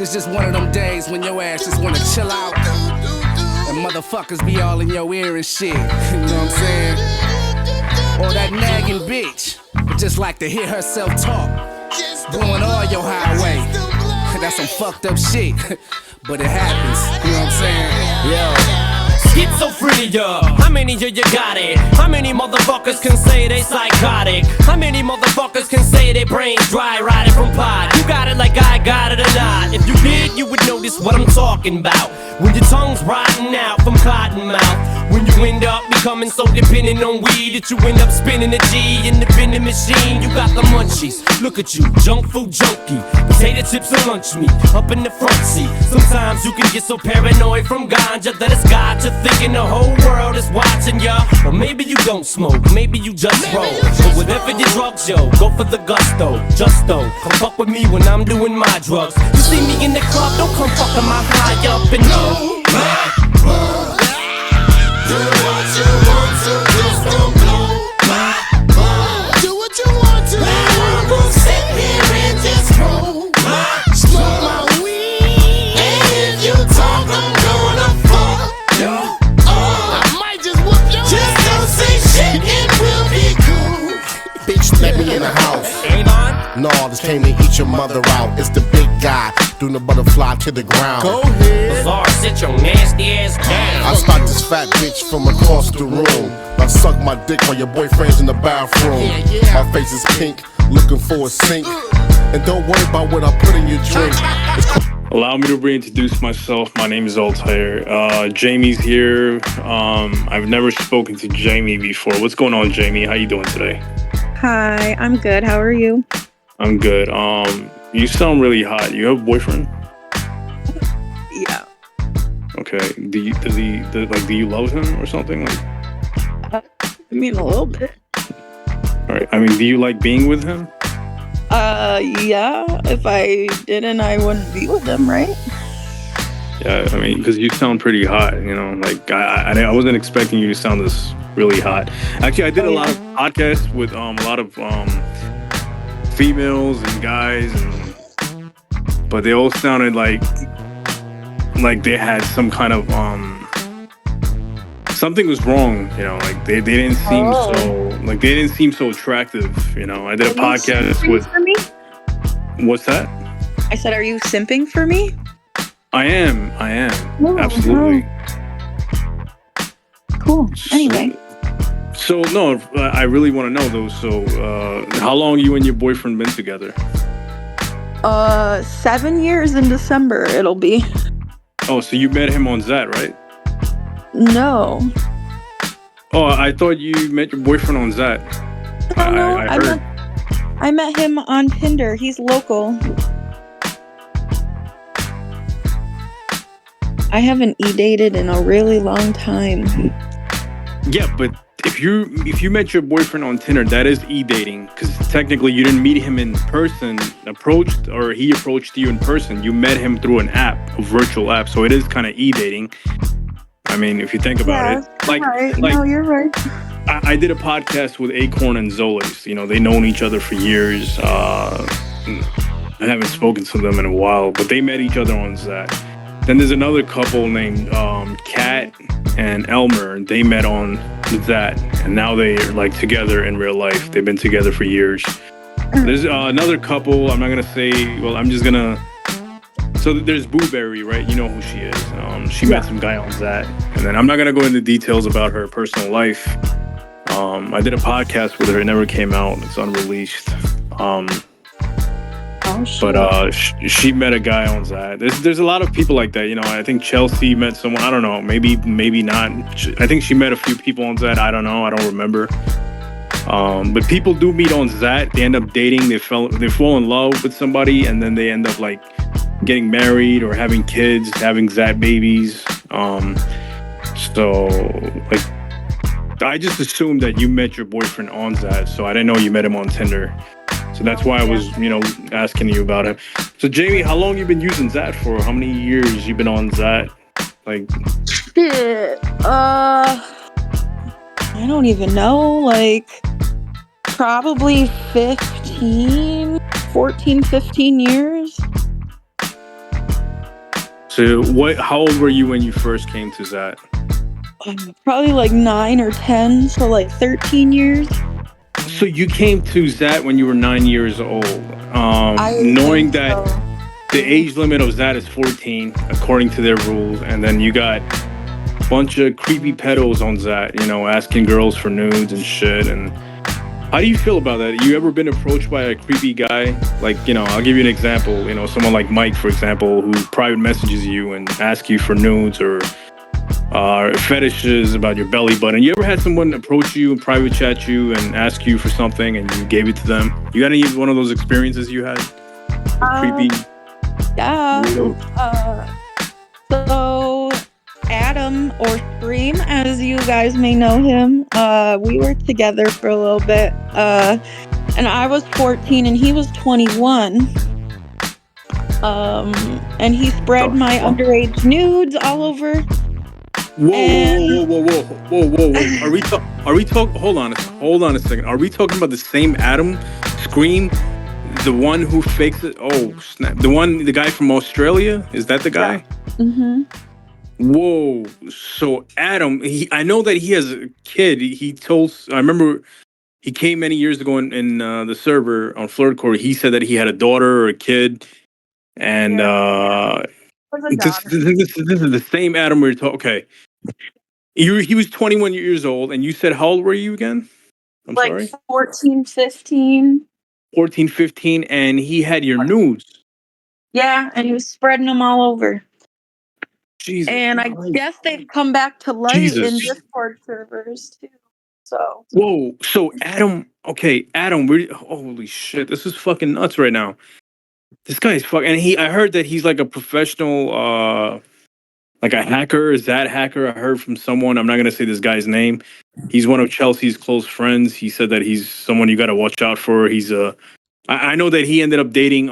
it's just one of them days when your ass just wanna chill out. And motherfuckers be all in your ear and shit. You know what I'm saying? Or that nagging bitch would just like to hear herself talk, blowing all your highway. That's some fucked up shit. But it happens. You know what I'm saying? Yo. Schizophrenia, how many of you got it? How many motherfuckers can say they psychotic? How many motherfuckers can say their brains dry riding from pot? You got it like I got it or not. If you did, you would notice what I'm talking about. When your tongue's rotting out from cotton mouth, when you end up becoming so dependent on weed that you end up spinning a G in the vending machine. You got the munchies, look at you, junk food junkie, potato chips and lunch meat up in the front seat. Sometimes you can get so paranoid from ganja that it's got you thinking the whole world is watching ya. Or maybe you don't smoke, maybe you just roll. But whatever your drugs, yo, go for the gusto. Just don't come fuck with me when I'm doing my drugs. You see me in the club, don't come fucking my high up and no. Do what you want to, just don't blow my mind. Do what you want to, I'm gonna sit here and just smoke my weed. And if you talk, I'm gonna fuck you up. I might just whoop your ass. Just don't say shit and we'll be cool. Bitch, let me in the house. No, this came to eat your mother out. It's the big guy doing the butterfly to the ground. Go ahead. Lazar, sit your nasty ass down. I spot this fat bitch from across the room. I suck my dick while your boyfriend's in the bathroom. My face is pink, looking for a sink. And don't worry about what I put in your drink. Allow me to reintroduce myself. My name is Altair. Jamie's here. I've never spoken to Jamie before. What's going on, Jamie? How you doing today? Hi, I'm good. How are you? I'm good. You sound really hot. You have a boyfriend? Yeah. Okay. Do you love him or something? Like, I mean, a little bit. all right. I mean, do you like being with him? Yeah. If I didn't, I wouldn't be with him, right? Yeah. I mean, because you sound pretty hot. You know, like I wasn't expecting you to sound this really hot. Actually, I did a lot of podcasts with a lot of females and guys, but they all sounded like they had some kind of something was wrong, you know, like they didn't seem so attractive, you know. I did a podcast with for me? What's that? I said, are you simping for me? I am absolutely. Cool. Anyway. So no, I really want to know though. So how long you and your boyfriend been together? 7 years in December it'll be. Oh, so you met him on Xat, right? No. Oh, I thought you met your boyfriend on Xat. No, I heard. I met him on Tinder. He's local. I haven't e-dated in a really long time. Yeah, but if you met your boyfriend on Tinder, that is e-dating, because technically you didn't meet him in person, he approached you in person. You met him through an app, a virtual app, so it is kind of e-dating. I mean, if you think about it, No, you're right. I did a podcast with Acorn and Zolas. You know, they've known each other for years. I haven't spoken to them in a while, but they met each other on Xat. Then there's another couple named Kat and Elmer. They met on Xat, and now they're like together in real life. They've been together for years. There's another couple. I'm not gonna say. Well, I'm just gonna. So there's Booberry, right? You know who she is. She met some guy on Xat, and then I'm not gonna go into details about her personal life. I did a podcast with her. It never came out. It's unreleased. But she met a guy on Xat. There's a lot of people like that, you know. I think Chelsea met someone. I don't know. Maybe not. I think she met a few people on Xat. I don't know. I don't remember. But people do meet on Xat. They end up dating. They fall in love with somebody, and then they end up like getting married or having kids, having Xat babies. So like, I just assumed that you met your boyfriend on Xat, so I didn't know you met him on Tinder. So that's why I was, asking you about it. So Jamie, how long you been using Xat for? How many years you been on Xat? Like, shit. I don't even know. Like, probably 14, 15 years. So how old were you when you first came to Xat? Probably like 9 or 10, so like 13 years. So you came to Xat when you were 9 years old, knowing that the age limit of Xat is 14, according to their rules, and then you got a bunch of creepy pedos on Xat, asking girls for nudes and shit. And how do you feel about that? You ever been approached by a creepy guy? Like, I'll give you an example. Someone like Mike, for example, who private messages you and asks you for nudes or fetishes about your belly button. You ever had someone approach you and private chat you and ask you for something and you gave it to them? You got any one of those experiences you had? Creepy? Yeah. So Adam, or Scream, as you guys may know him, we were together for a little bit. And I was 14 and he was 21. And he spread my underage nudes all over. Whoa! Are we talking? Hold on a second. Are we talking about the same Adam, Scream, the one who fakes it? Oh snap! The guy from Australia? Is that the guy? Yeah. Mm-hmm. Whoa! So Adam, I know that he has a kid. I remember he came many years ago in the server on Flirt. He said that he had a daughter or a kid, and this is the same Adam we were talking. Okay. He was 21 years old, and you said how old were you again? I'm sorry? 14, 15. 14, 15, and he had your nudes. Yeah, and he was spreading them all over. Jesus. And I guess they've come back to light in Discord servers, too. So. Whoa, so Adam, holy shit, this is fucking nuts right now. This guy is fucking, and I heard that he's like a professional, like a hacker. Is that hacker? I heard from someone. I'm not gonna say this guy's name. He's one of Chelsea's close friends. He said that he's someone you got to watch out for. He's I know that he ended up dating.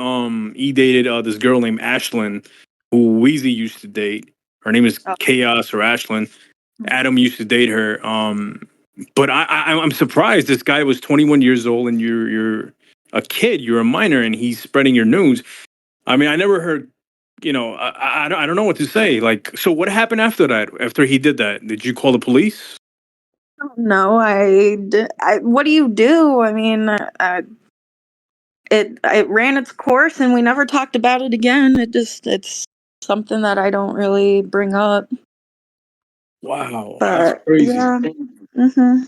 He dated this girl named Ashlyn, who Weezy used to date. Her name is Chaos or Ashlyn. Adam used to date her. But I'm surprised. This guy was 21 years old, and you're a kid. You're a minor, and he's spreading your news. I mean, I never heard. I don't know what to say. Like, so what happened after that? After he did that, did you call the police? No, what do you do? I mean, it ran its course, and we never talked about it again. It's something that I don't really bring up. Wow, But, that's crazy. Yeah. Mm-hmm.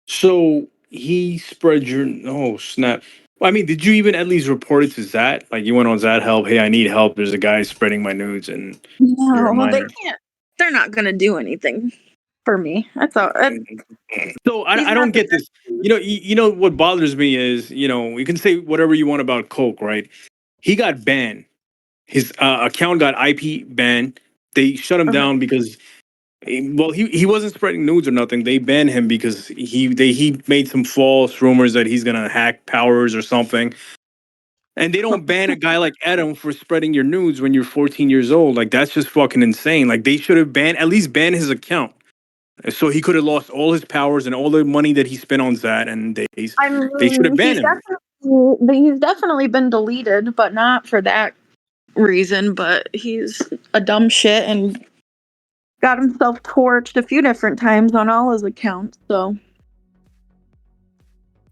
So he spread your. Oh snap! I mean, did you even at least report it to Xat? Like, you went on Xat help. Hey, I need help. There's a guy spreading my nudes, and you're a No, they minor. can't. They're not gonna do anything for me. That's all. So I don't get this. You know what bothers me is, you can say whatever you want about Coke, right? He got banned. His account got IP banned. They shut him down because, well, he wasn't spreading nudes or nothing. They banned him because he made some false rumors that he's gonna hack powers or something. And they don't ban a guy like Adam for spreading your nudes when you're 14 years old. Like, that's just fucking insane. Like, they should have at least banned his account. So he could have lost all his powers and all the money that he spent on Xat and days. They should have banned him. He's definitely been deleted, but not for that reason. But he's a dumb shit and got himself torched a few different times on all his accounts. So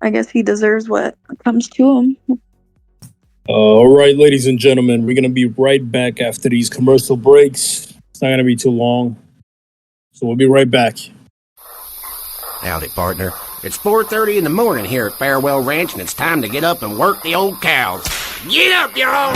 I guess he deserves what comes to him. All right, ladies and gentlemen, we're going to be right back after these commercial breaks. It's not going to be too long. So we'll be right back. Howdy, partner. It's 4:30 in the morning here at Farewell Ranch, and it's time to get up and work the old cows. Get up, y'all!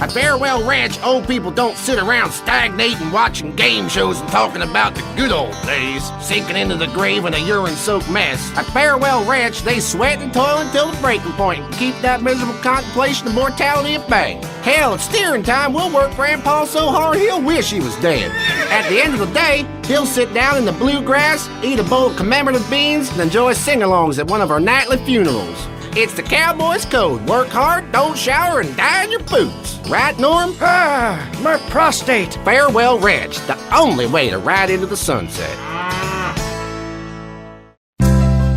At Farewell Ranch, old people don't sit around stagnating, watching game shows and talking about the good old days, sinking into the grave in a urine-soaked mess. At Farewell Ranch, they sweat and toil until the breaking point and keep that miserable contemplation of mortality at bay. Hell, at steering time, we'll work Grandpa so hard he'll wish he was dead. At the end of the day, he'll sit down in the bluegrass, eat a bowl of commemorative beans, and enjoy sing-alongs at one of our nightly funerals. It's the cowboy's code. Work hard, don't shower, and die in your boots. Right, Norm? My prostate. Farewell Ranch, the only way to ride into the sunset.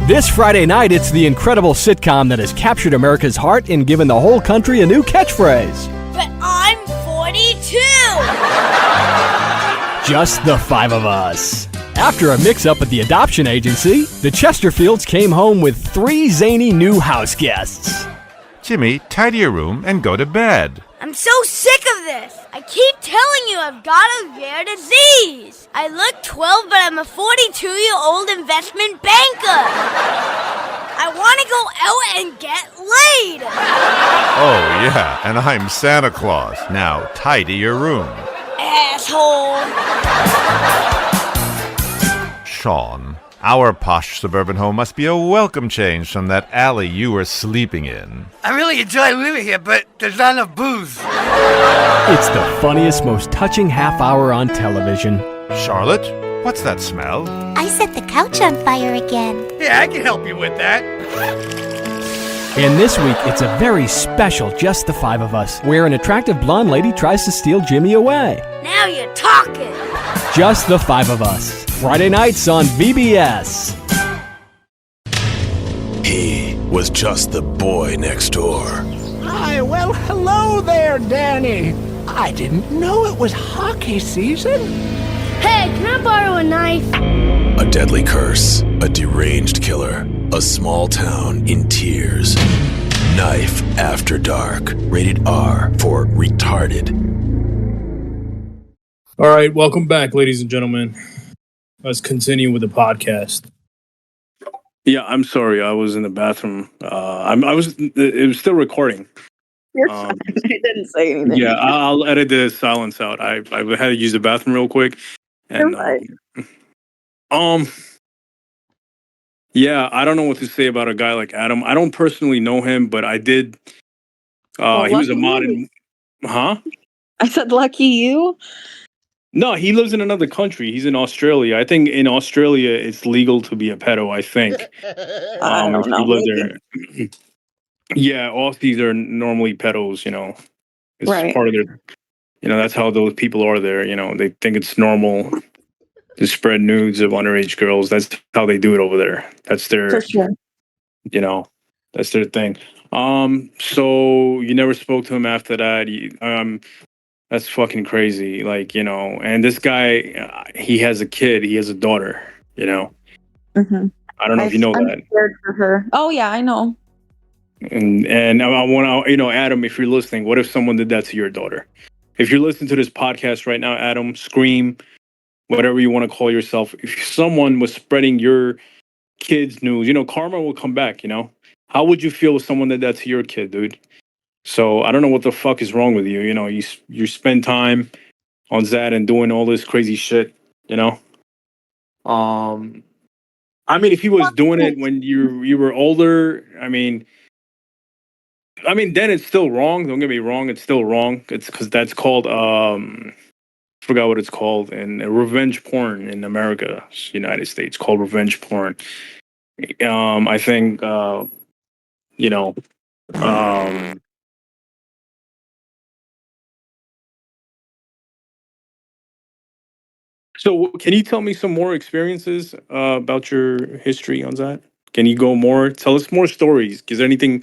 This Friday night, it's the incredible sitcom that has captured America's heart and given the whole country a new catchphrase. But I'm 42! Just the five of us. After a mix-up at the adoption agency, the Chesterfields came home with 3 zany new house guests. Jimmy, tidy your room and go to bed. I'm so sick of this. I keep telling you I've got a rare disease. I look 12, but I'm a 42-year-old investment banker. I want to go out and get laid. Oh, yeah, and I'm Santa Claus. Now, tidy your room. Asshole. Sean, our posh suburban home must be a welcome change from that alley you were sleeping in. I really enjoy living here, but there's not enough booze. It's the funniest, most touching half hour on television. Charlotte, what's that smell? I set the couch on fire again. Yeah, I can help you with that. And this week, it's a very special Just the Five of Us, where an attractive blonde lady tries to steal Jimmy away. Now you're talking. Just the Five of Us. Friday nights on VBS. He was just the boy next door. Hi, well, hello there, Danny. I didn't know it was hockey season. Hey, can I borrow a knife? A deadly curse, a deranged killer, a small town in tears. Knife After Dark, rated R for retarded. All right, welcome back, ladies and gentlemen. Let's continue with the podcast. Yeah, I'm sorry. I was in the bathroom. It was still recording. You're fine. I didn't say anything. Yeah, I'll edit the silence out. I had to use the bathroom real quick. And yeah, I don't know what to say about a guy like Adam. I don't personally know him, but I did. He was a mod in. Huh? I said, lucky you. No, he lives in another country. He's in Australia. I think in Australia it's legal to be a pedo. I think. I don't know. You live there. Yeah, Aussies are normally pedos. You know, it's right. Part of their. You know, that's how those people are there. You know, they think it's normal to spread nudes of underage girls. That's how they do it over there. That's their. For sure. You know, that's their thing. So you never spoke to him after that. That's fucking crazy. Like, you know, and this guy, he has a kid. He has a daughter, you know. Mm-hmm. I don't know if you know I'm that. scared for her. Oh, yeah, I know. And I want to, you know, Adam, if you're listening, what if someone did that to your daughter? If you're listening to this podcast right now, Adam, scream, whatever you want to call yourself. If someone was spreading your kid's news, you know, karma will come back, you know. How would you feel if someone did that to your kid, dude? So I don't know what the fuck is wrong with you. You know, you spend time on Xat and doing all this crazy shit, you know? I mean, if he was doing it when you were older, I mean, then it's still wrong. Don't get me wrong. It's still wrong. It's because that's called, forgot what it's called, and revenge porn in America, United States, called revenge porn. I think, you know, so can you tell me some more experiences about your history on that? Can you go more? Tell us more stories. Is there anything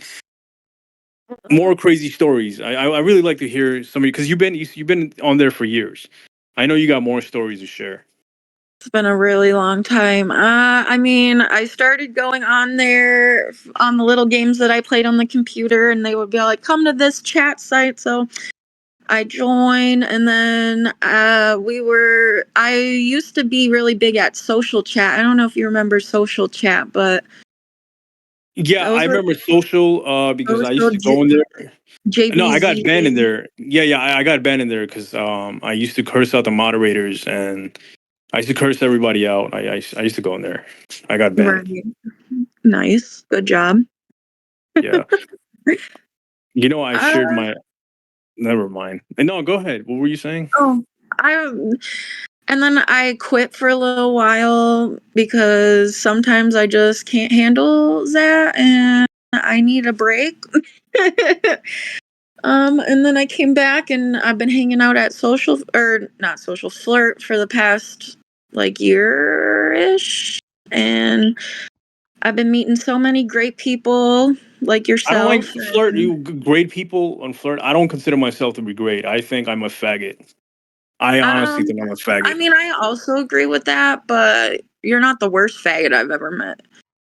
more crazy stories? I really like to hear somebody because you've been on there for years. I know you got more stories to share. It's been a really long time. I mean, I started going on there on the little games that I played on the computer, and they would be like, "Come to this chat site." So I joined, and then I used to be really big at social chat. I don't know if you remember social chat, but yeah, I remember social because I used to go in there. JBZ. No, I got banned in there. Yeah, I got banned in there because I used to curse out the moderators and I used to curse everybody out. I used to go in there. I got banned. Right. Nice, good job. Yeah. You know, I shared my. Never mind. No, go ahead. What were you saying? Oh, and then I quit for a little while because sometimes I just can't handle that and I need a break. And then I came back and I've been hanging out at not social flirt for the past like year-ish. And I've been meeting so many great people like yourself. I don't like flirt. You great people on flirt. I don't consider myself to be great. I think I'm a faggot. I honestly think I'm a faggot. I mean, I also agree with that, but you're not the worst faggot I've ever met.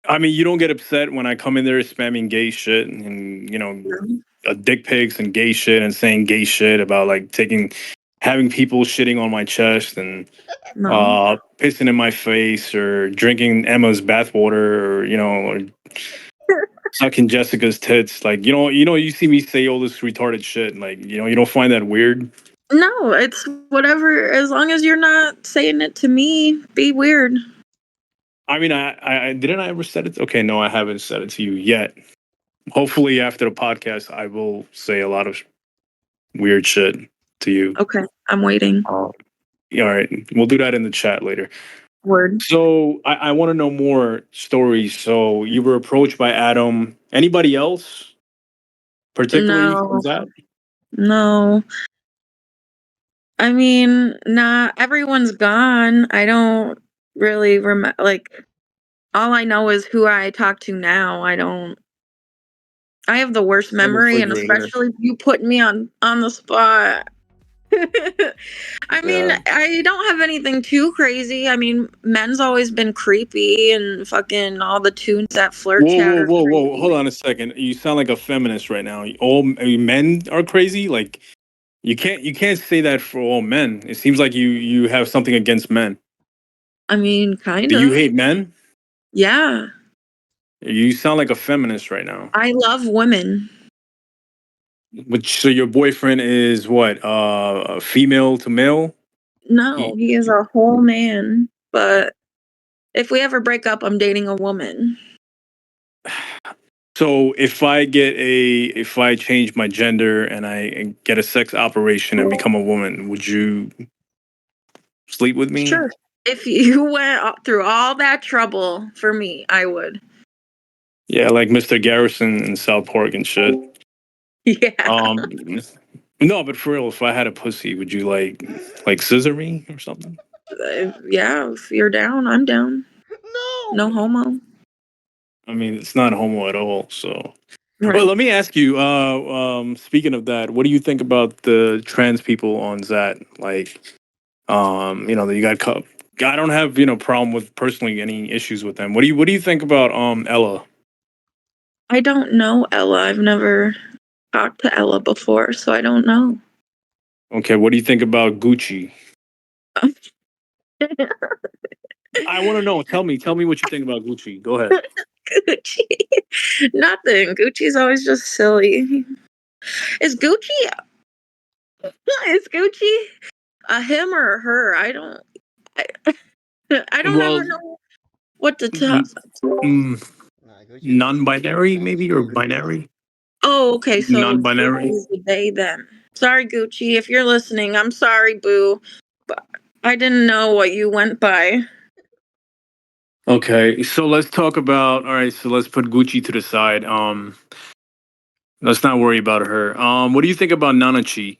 I mean, you don't get upset when I come in there spamming gay shit and, dick pics and gay shit and saying gay shit about like having people shitting on my chest and pissing in my face or drinking Emma's bathwater or sucking Jessica's tits. Like, you see me say all this retarded shit. Like, you don't find that weird? No, it's whatever. As long as you're not saying it to me, be weird. I mean, I didn't I ever said it? Okay, no, I haven't said it to you yet. Hopefully, after the podcast, I will say a lot of weird shit to you. Okay, I'm waiting. All right, we'll do that in the chat later. Word. So I want to know more stories. So you were approached by Adam. Anybody else, particularly from that? No. I mean, everyone's gone. I don't really remember. Like, all I know is who I talk to now. I have the worst memory, and especially if you put me on the spot. I mean, I don't have anything too crazy. I mean, men's always been creepy, and fucking all the tunes that flirt chat. Whoa! Hold on a second. You sound like a feminist right now. All men are crazy. Like you can't say that for all men. It seems like you have something against men. I mean, kind of. Do you hate men? Yeah. You sound like a feminist right now. I love women. So your boyfriend is what? Female to male? No, he is a whole man. But if we ever break up, I'm dating a woman. So if I change my gender and I get a sex operation and become a woman, would you sleep with me? Sure. If you went through all that trouble for me, I would. Yeah, like Mr. Garrison in South Park and shit. Yeah. No, but for real, if I had a pussy, would you like scissor me or something? Yeah, if you're down, I'm down. No homo. I mean, it's not homo at all. So, Right. well, let me ask you. Speaking of that, what do you think about the trans people on Xat? Like, that you got. I don't have problem with personally any issues with them. What do you think about Ella? I don't know Ella. I've never talked to Ella before, so I don't know. Okay, what do you think about Gucci? I want to know. Tell me what you think about Gucci. Go ahead. Gucci. Nothing. Gucci's always just silly. Is Gucci a him or a her? I don't ever know what to tell. Non-binary, maybe, or binary? Oh, okay. So Non-binary. Gucci's the they then. Sorry, Gucci, if you're listening. I'm sorry, boo. But I didn't know what you went by. Okay, so let's talk about. All right, so let's put Gucci to the side. Let's not worry about her. What do you think about Nanachi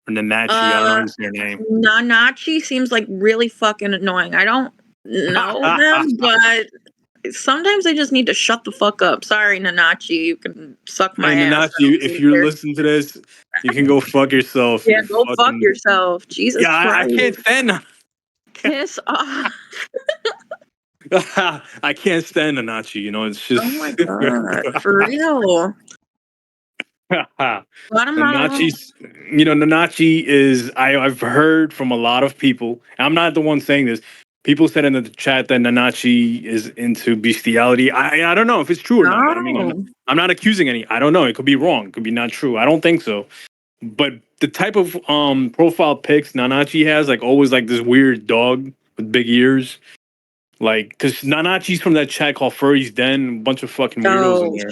or Nanachi? I don't know how to say her name. Nanachi seems like really fucking annoying. I don't know them, but sometimes I just need to shut the fuck up. Sorry, Nanachi. You can suck my ass. Nanachi, if you're listening to this, you can go fuck yourself. Yeah, go fuck yourself. Jesus Christ. I can't stand. Piss off. I can't stand Nanachi. It's just. Oh my god, for real. Nanachi's, Nanachi is. I've heard from a lot of people. I'm not the one saying this. People said in the chat that Nanachi is into bestiality. I don't know if it's true or not. But I mean, I'm not accusing any. I don't know. It could be wrong. It could be not true. I don't think so. But the type of profile pics Nanachi has, like always like this weird dog with big ears. Like, because Nanachi's from that chat called Furry's Den, a bunch of fucking weirdos in there.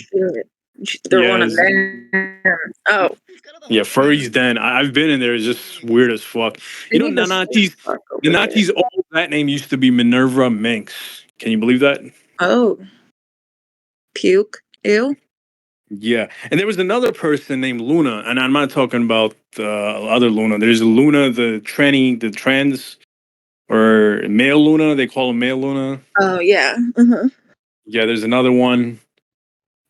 Shit. They're one of them. Oh. Yeah, Furry's Den. I've been in there. It's just weird as fuck. Nanachi's old that name used to be Minerva Minkz. Can you believe that? Oh. Puke. Ew. Yeah. And there was another person named Luna, and I'm not talking about the other Luna. There's Luna, the trans or male Luna. They call him male Luna. Oh, yeah. Uh-huh. Yeah, there's another one.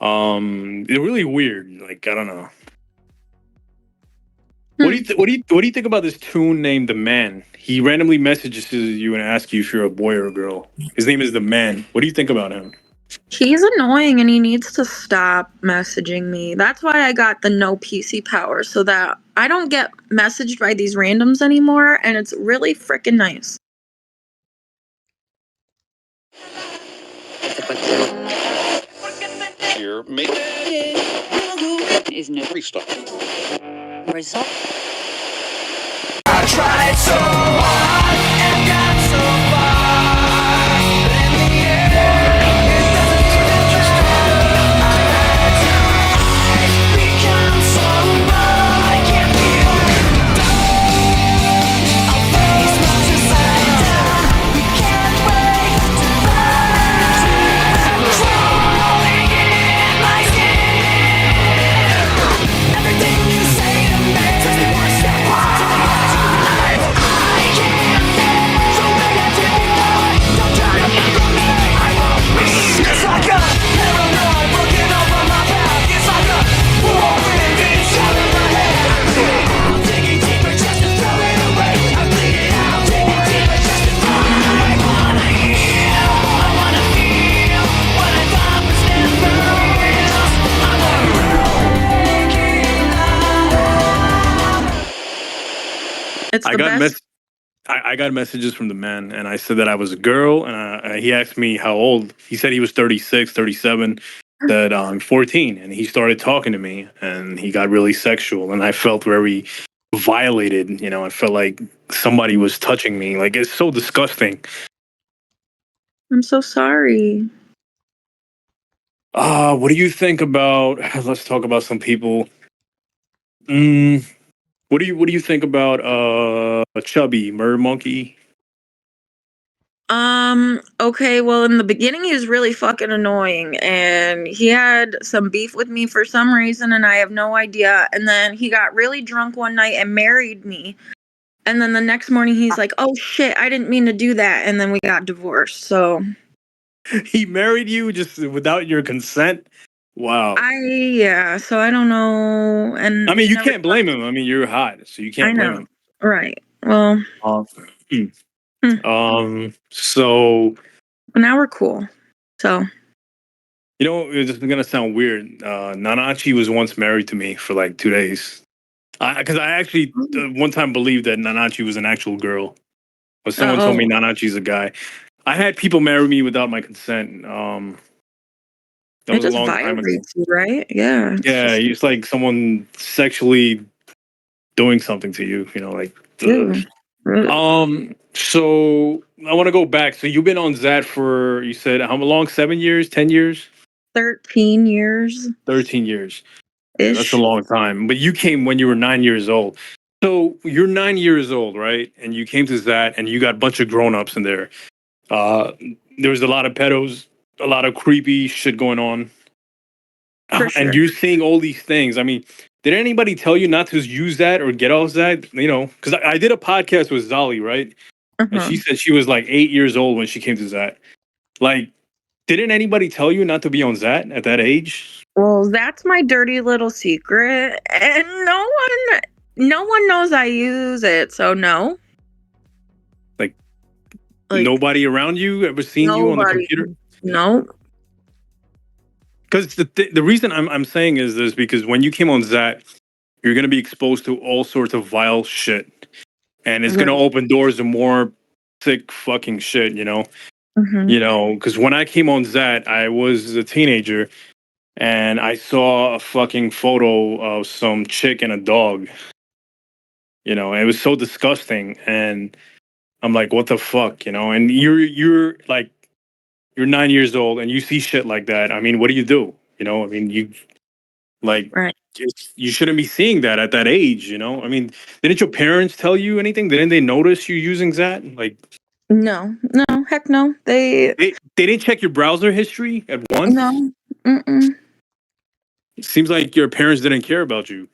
They're really weird. Like, I don't know. What do you think about this tune named The Man? He randomly messages you and asks you if you're a boy or a girl. His name is The Man. What do you think about him? He's annoying and he needs to stop messaging me. That's why I got the no PC power, so that I don't get messaged by these randoms anymore, and it's really freaking nice. Here, is no result. I tried so hard and got so far, but in the end, it doesn't interest me. I had to become someone I can't feel. I'll face what's inside down. We can't wait to learn. Crawling in my skin. Everything you say to me turns me one step closer. It's like a paranoid looking over my back. It's like a whirlwind being shot in my head. I'm digging deeper just to throw it away. I'm bleeding out, digging deeper just to throw it away. I wanna heal, I wanna feel what I thought was never real. I'm It's I the got best. I got messages from The Man, and I said that I was a girl, and he asked me how old. He said he was 36, 37, that I'm 14, and he started talking to me, and he got really sexual, and I felt very violated. You know, I felt like somebody was touching me. Like, it's so disgusting. I'm so sorry. What do you think about? Let's talk about some people. What do you think about Chubby Murder Monkey? Okay, well, in the beginning, he was really fucking annoying, and he had some beef with me for some reason, and I have no idea. And then he got really drunk one night and married me. And then the next morning, he's like, oh shit, I didn't mean to do that. And then we got divorced, so. He married you just without your consent? Wow. Yeah, so I don't know. And I mean, he you never. can't blame him. I mean, you're hot, so you I can't blame know. him. Right. Well, So now we're cool. So. you know, it's gonna sound weird. Nanachi was once married to me for like 2 days. Because I actually one time believed that Nanachi was an actual girl, but someone told me Nanachi's a guy. I had people marry me without my consent. That It was a just long time ago. violates you, right? Yeah. Yeah, it's like someone sexually doing something to you. You know, like. Ew. So I want to go back. So you've been on Xat for, you said, how long? 7 years? 10 years? 13 years. 13 years. Yeah, that's a long time. But you came when you were 9 years old. So you're 9 years old, right? And you came to Xat and you got a bunch of grown-ups in there. There was a lot of pedos, a lot of creepy shit going on. For sure. And you're seeing all these things. I mean, did anybody tell you not to use that or get off that? You know, because I did a podcast with Zali, right? And she said she was like 8 years old when she came to Xat. Like, didn't anybody tell you not to be on Xat at that age? Well, that's my dirty little secret, and no one knows I use it, so no. Like nobody around you ever seen you on the computer? No. Because the reason I'm saying is this, because when you came on Xat, you're gonna be exposed to all sorts of vile shit, and it's gonna open doors to more sick fucking shit. You know. You know, because when I came on Xat, I was a teenager, and I saw a fucking photo of some chick and a dog. You know, and it was so disgusting, and I'm like, what the fuck, you know? And you're like, you're 9 years old, and you see shit like that. I mean, what do? You know, I mean, you like, you shouldn't be seeing that at that age. You know, I mean, didn't your parents tell you anything? Didn't they notice you using Xat? Like, No, heck no. they didn't check your browser history at once. No. Mm-mm. It seems like your parents didn't care about you.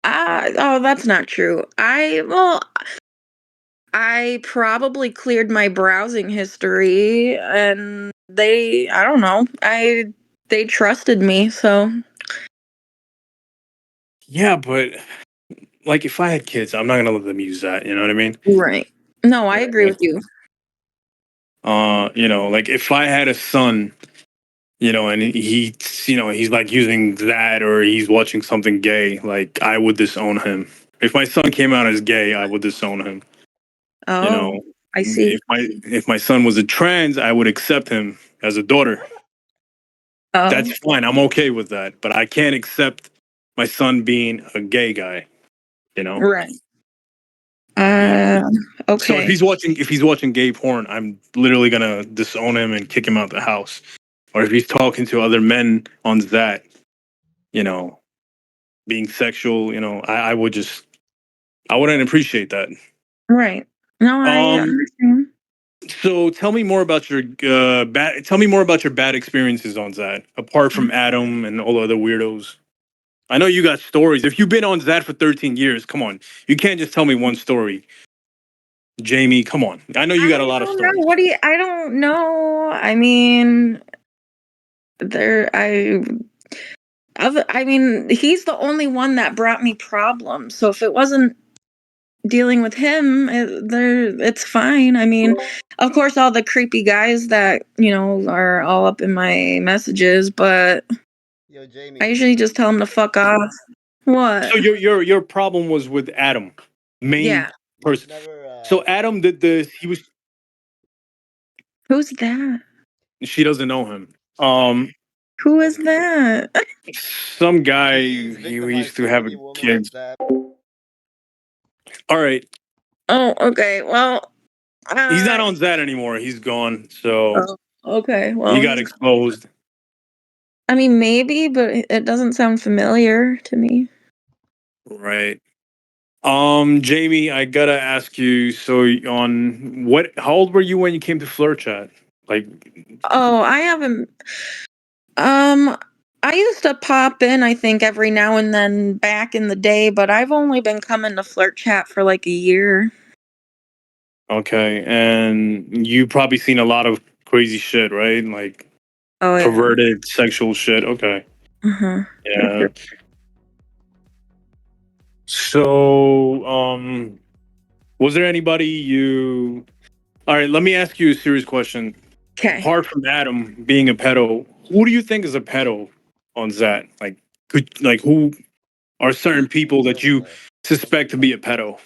Oh, that's not true. I probably cleared my browsing history, and I don't know, they trusted me, so. Yeah, but like if I had kids, I'm not gonna let them use that. You know what I mean? Right. No, I agree with you. You know, like if I had a son, you know, and he's like using that or he's watching something gay, like I would disown him. If my son came out as gay, I would disown him. You Oh, know, I see. if my son was a trans, I would accept him as a daughter. Oh, That's fine. I'm okay with that. But I can't accept my son being a gay guy, you know? right. So Okay. if he's watching gay porn, I'm literally gonna disown him and kick him out the house. Or if he's talking to other men on that, you know, being sexual, you know, I wouldn't appreciate that. Right. No, I Um understand. so tell me more about your bad experiences on that, apart from Adam and all the other weirdos. I know you got stories. If you've been on that for 13 years, come on. You can't just tell me one story. Jamie, come on. I know you got a lot of don't know. stories. I don't know. I mean, I mean, he's the only one that brought me problems. So if it wasn't dealing with him, it's fine. I mean, of course, all the creepy guys that, are all up in my messages, but I usually just tell them to fuck off. What? So your problem was with Adam, main Yeah. person. So Adam did this. Who's that? She doesn't know him. Who is that? Some guy who used to have kids. All right. Oh, okay. Well, He's not on that anymore. He's gone. So okay. Well, he got exposed. I mean, maybe, but it doesn't sound familiar to me. Right. Jamie, I gotta ask you. So how old were you when you came to Flirt Chat? Like, Oh, I haven't. I used to pop in, I think, every now and then back in the day, but I've only been coming to Flirt Chat for like a year. okay, and you probably seen a lot of crazy shit, right? Like Oh, yeah. perverted sexual shit. Okay. Uh-huh. Yeah. So, was there anybody you? All right, let me ask you a serious question. Okay. Apart from Adam being a pedo, who do you think is a pedo on Zat? Like who are certain people that you suspect to be a pedo?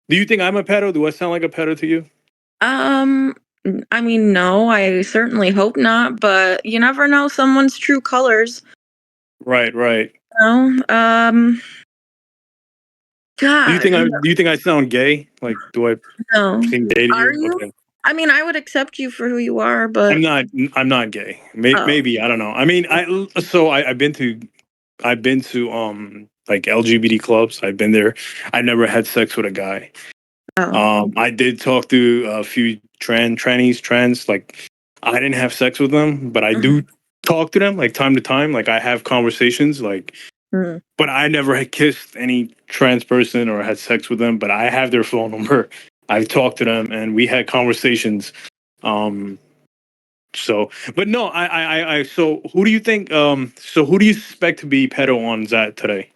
Do you think I'm a pedo? Do I sound like a pedo to you? I mean, no, I certainly hope not, but you never know someone's true colors. Right, right. No. God. Do you think I sound gay? Like, do I No. seem gay to Are you? you? Okay. I mean, I would accept you for who you are, but I'm not gay. Oh. Maybe I don't know. I mean, I've been to like LGBT clubs. I've been there. I never had sex with a guy. I did talk to a few trans. Like, I didn't have sex with them, but I do talk to them like time to time. Like, I have conversations. Like, but I never had kissed any trans person or had sex with them. But I have their phone number. I've talked to them and we had conversations. So, but no, so who do you think? So who do you suspect to be pedo on Zat today?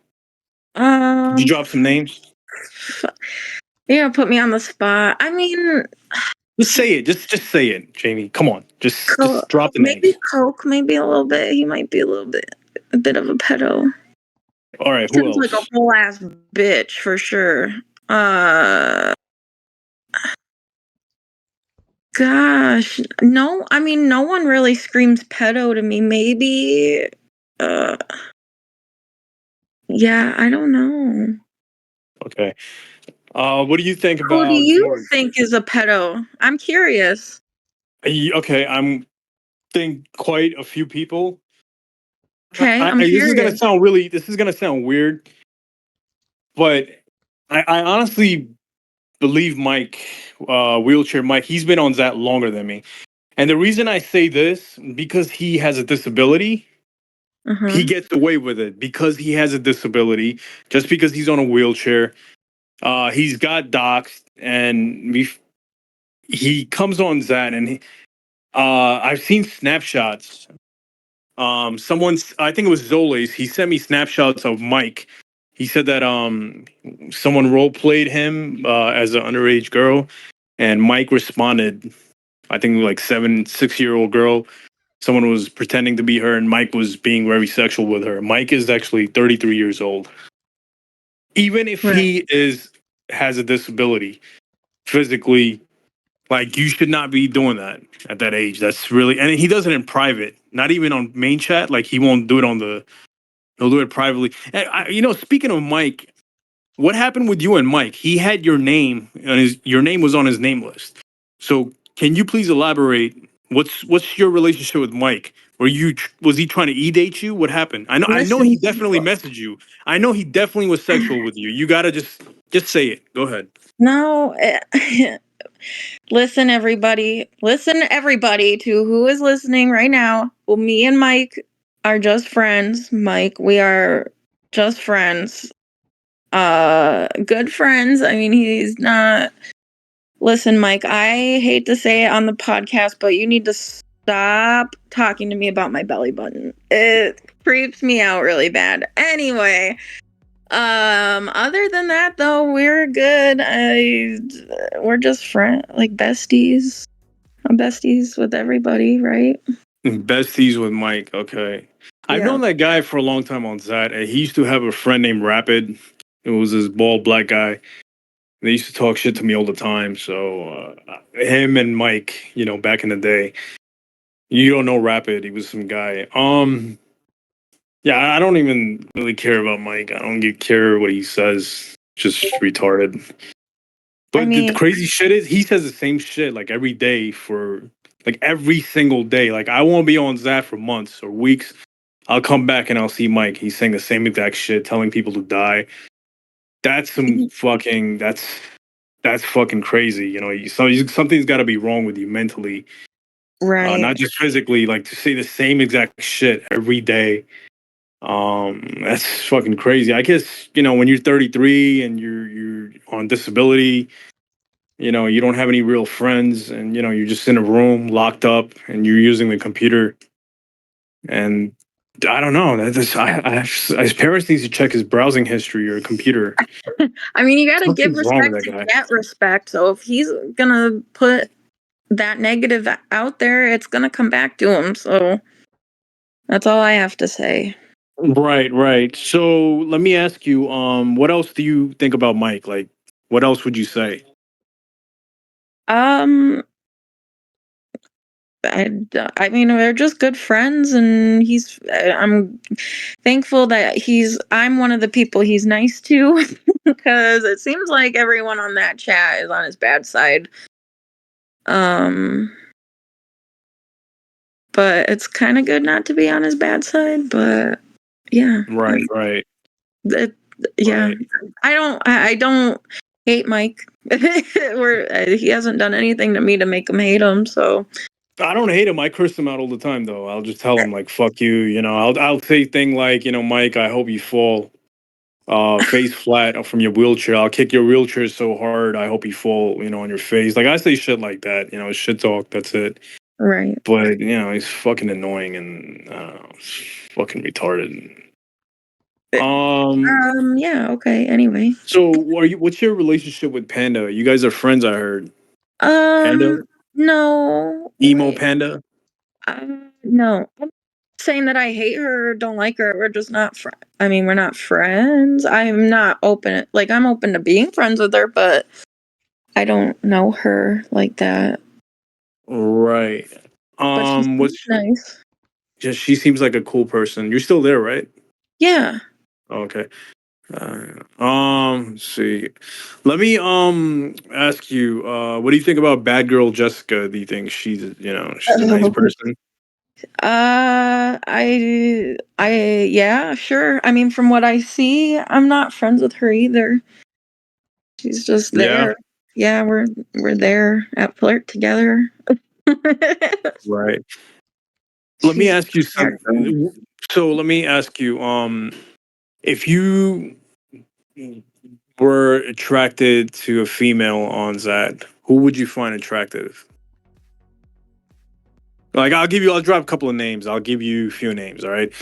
Did you drop some names? Yeah, put me on the spot. I mean, just say it. Just say it, Jamie. Come on, just drop the names. Maybe Coke, maybe a little bit. He might be a bit of a pedo. All right, who Seems else? like a whole ass bitch for sure. Gosh, no. I mean, no one really screams pedo to me. Maybe, yeah, I don't know. Okay. What do you think Who do about you George? think is a pedo? I'm curious. Okay, I'm think quite a few people. Okay, I'm This is gonna curious. sound weird, but I honestly believe Mike, wheelchair Mike, he's been on that longer than me. And the reason I say this, because he has a disability, he gets away with it because he has a disability, just because he's on a wheelchair. He's got doxed and he comes on that and I've seen snapshots. I think it was Zole's, he sent me snapshots of Mike. He said that someone role played him as an underage girl, and Mike responded. I think like 6-year-old girl. Someone was pretending to be her, and Mike was being very sexual with her. Mike is actually 33 years old. Even if he has a disability physically, like you should not be doing that at that age. That's really, and he does it in private, not even on main chat. Like he won't do it on the, he'll do it privately. And speaking of Mike, what happened with you and Mike? He had your name on your name was on his name list. So can you please elaborate? What's your relationship with Mike? Was he trying to date you? What happened? I know he Listen, definitely messaged you. I know he definitely was sexual with you. You gotta just say it. Go ahead. no. Listen, everybody. Listen, everybody, to who is listening right now. Well, me and Mike are just friends. Mike, we are just friends. Good friends. I mean, he's not. Listen, Mike, I hate to say it on the podcast, but you need to stop talking to me about my belly button. It creeps me out really bad. Anyway, other than that though, we're good. We're just friends, like besties. I'm besties with everybody, right? Besties with Mike. Okay. I've Yeah. known that guy for a long time on Zat. He used to have a friend named Rapid. It was this bald black guy. They used to talk shit to me all the time. So him and Mike, back in the day. You don't know Rapid. He was some guy. Yeah, I don't even really care about Mike. I don't care what he says. Just retarded. But the crazy shit is he says the same shit like every day for like every single day. Like I won't be on Zat for months or weeks. I'll come back and I'll see Mike. He's saying the same exact shit, telling people to die. That's some fucking that's fucking crazy. Something's got to be wrong with you mentally, Right. not just physically. Like to say the same exact shit every day. That's fucking crazy. I guess when you're 33 and you're on disability, you don't have any real friends, and you're just in a room locked up, and you're using the computer. And I don't know. His parents needs to check his browsing history or computer. I mean, you gotta give Something's wrong with respect that to guy. get respect. So if he's gonna put that negative out there, it's gonna come back to him. So that's all I have to say. Right, right. So let me ask you, what else do you think about Mike? Like, what else would you say? Um, I mean, we're just good friends, and I'm thankful that I'm one of the people he's nice to, because it seems like everyone on that chat is on his bad side. But it's kind of good not to be on his bad side, but yeah. Right, right. Yeah. I don't hate Mike. He hasn't done anything to me to make him hate him, so. I don't hate him. I curse him out all the time, though. I'll just tell him like "fuck you." I'll say thing like, Mike, I hope you fall face flat from your wheelchair. I'll kick your wheelchair so hard. I hope you fall, on your face. Like I say shit like that. Shit talk. That's it. Right. But he's fucking annoying and fucking retarded. Yeah. Okay. Anyway. So, what's your relationship with Panda? You guys are friends, I heard. Panda, No. emo Panda. No. I'm not saying that I hate her or don't like her. We're just not friends. I mean, we're not friends. I'm not open. Like, I'm open to being friends with her, but I don't know her like that. Right. But she's What's nice. just she seems like a cool person. You're still there, right? Yeah. Okay. Let's see. Let me ask you. What do you think about Bad Girl Jessica? Do you think she's she's a nice person? Yeah, sure. I mean, from what I see, I'm not friends with her either. She's just Yeah. there. Yeah, we're there at Flirt together. Right. Let me She's ask you something. So let me ask you, if you were attracted to a female on Zad, who would you find attractive? Like I'll drop a couple of names. I'll give you a few names. All right.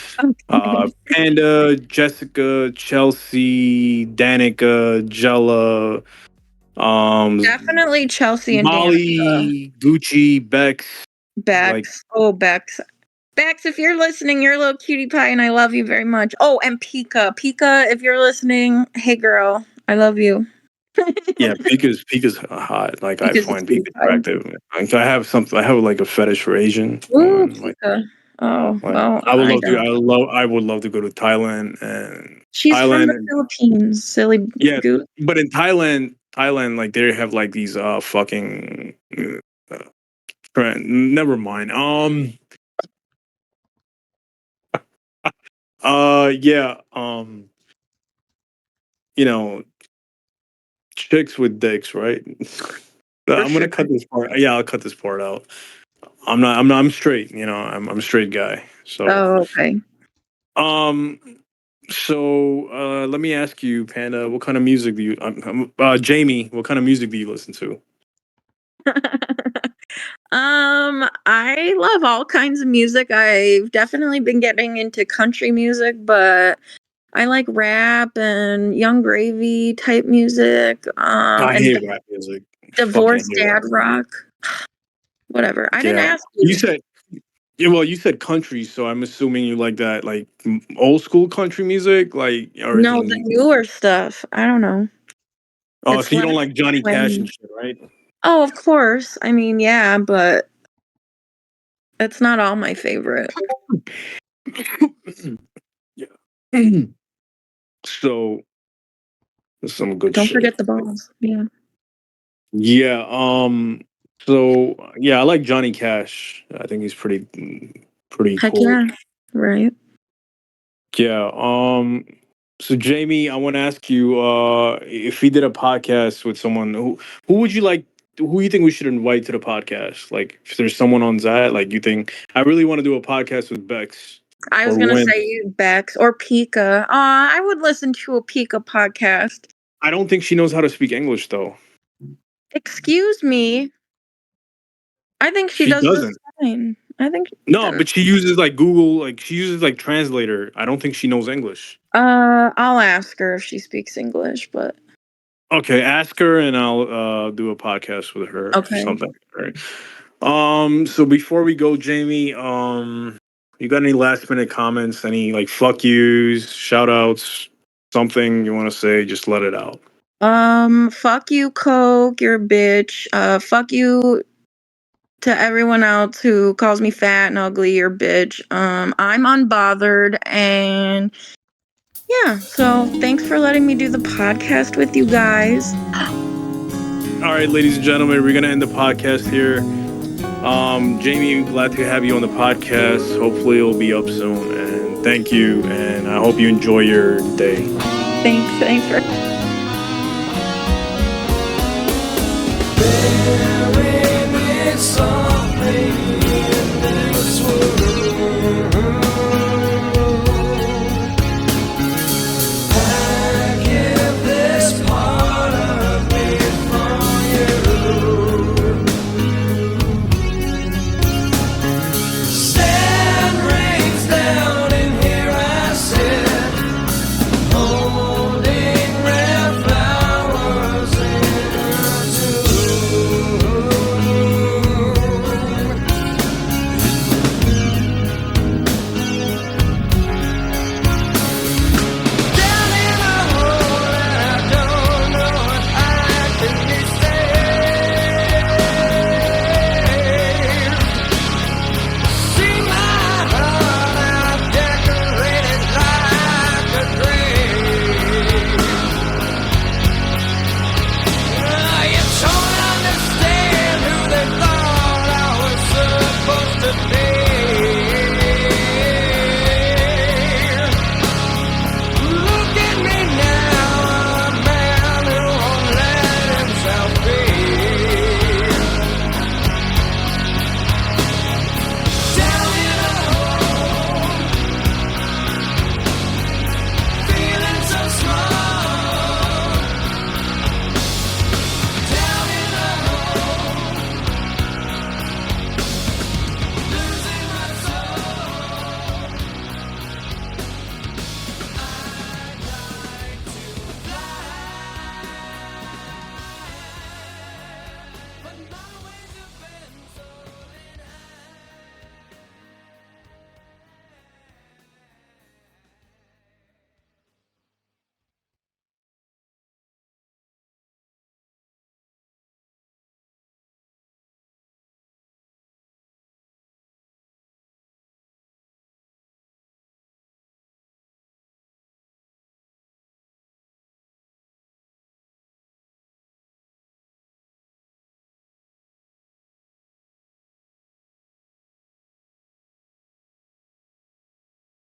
Okay. Panda, Jessica, Chelsea, Danica, Jella, Definitely Chelsea and Danica. Molly, Gucci, Bex. Like Bex. Oh, Bex. Bex, if you're listening, you're a little cutie pie and I love you very much. Oh, and Pika. Pika, if you're listening, hey girl, I love you. yeah, Pika's hot. Like I Pika's a find cutie Pika pie. attractive. Like I have like a fetish for Asian Ooh, women. Like, Pika. Oh, like well, I would I love to. don't. I would love to go to Thailand and She's from Thailand. the Philippines, silly Yeah, goose. but in Thailand, like they have like these fucking. Never mind. Yeah. You know, chicks with dicks, right? I'm sure. gonna cut this part. Yeah, I'll cut this part out. I'm straight. You know, I'm a straight guy. So, Oh, okay. um, let me ask you, Panda, what kind of music do you? Jamie, what kind of music do you listen to? I love all kinds of music. I've definitely been getting into country music, but I like rap and Young Gravy type music. I And hate rap music. Fucking divorced hate rap dad music. rock. Whatever. I didn't Yeah, ask you you. said. Yeah, well, you said country, so I'm assuming you like that, like old school country music, like, or is No, the it? newer stuff. I don't know. Oh, It's so you don't less like Johnny Cash and twenty. shit, right? Oh, of course. I mean, yeah, but it's not all my favorite. Yeah. So there's some good Don't shit. forget the balls. Yeah. Yeah. So yeah, I like Johnny Cash. I think he's pretty Heck cool. yeah. Right. Yeah. So Jamie, I want to ask you, if we did a podcast with someone, who would you like? Who you think we should invite to the podcast? Like, if there's someone on that, like you think I really want to do a podcast with Bex I was or gonna when? say you, Bex, or Pika. I would listen to a Pika podcast. I don't think she knows how to speak English though. Excuse me. I think she She does just doesn't. fine. I think she No, does. but she uses like Google, like she uses like translator. I don't think she knows English. I'll ask her if she speaks English, but Okay, ask her and I'll do a podcast with her or okay. something. Right. So before we go, Jamie, you got any last minute comments? Any like fuck yous, shout outs, something you want to say? Just let it out. Fuck you, Coke, you're a bitch. Fuck you to everyone else who calls me fat and ugly, you're a bitch. I'm unbothered and yeah, so thanks for letting me do the podcast with you guys. All right, ladies and gentlemen, we're gonna end the podcast here. Jamie, glad to have you on the podcast. Hopefully it'll be up soon. And thank you. And I hope you enjoy your day. Thanks for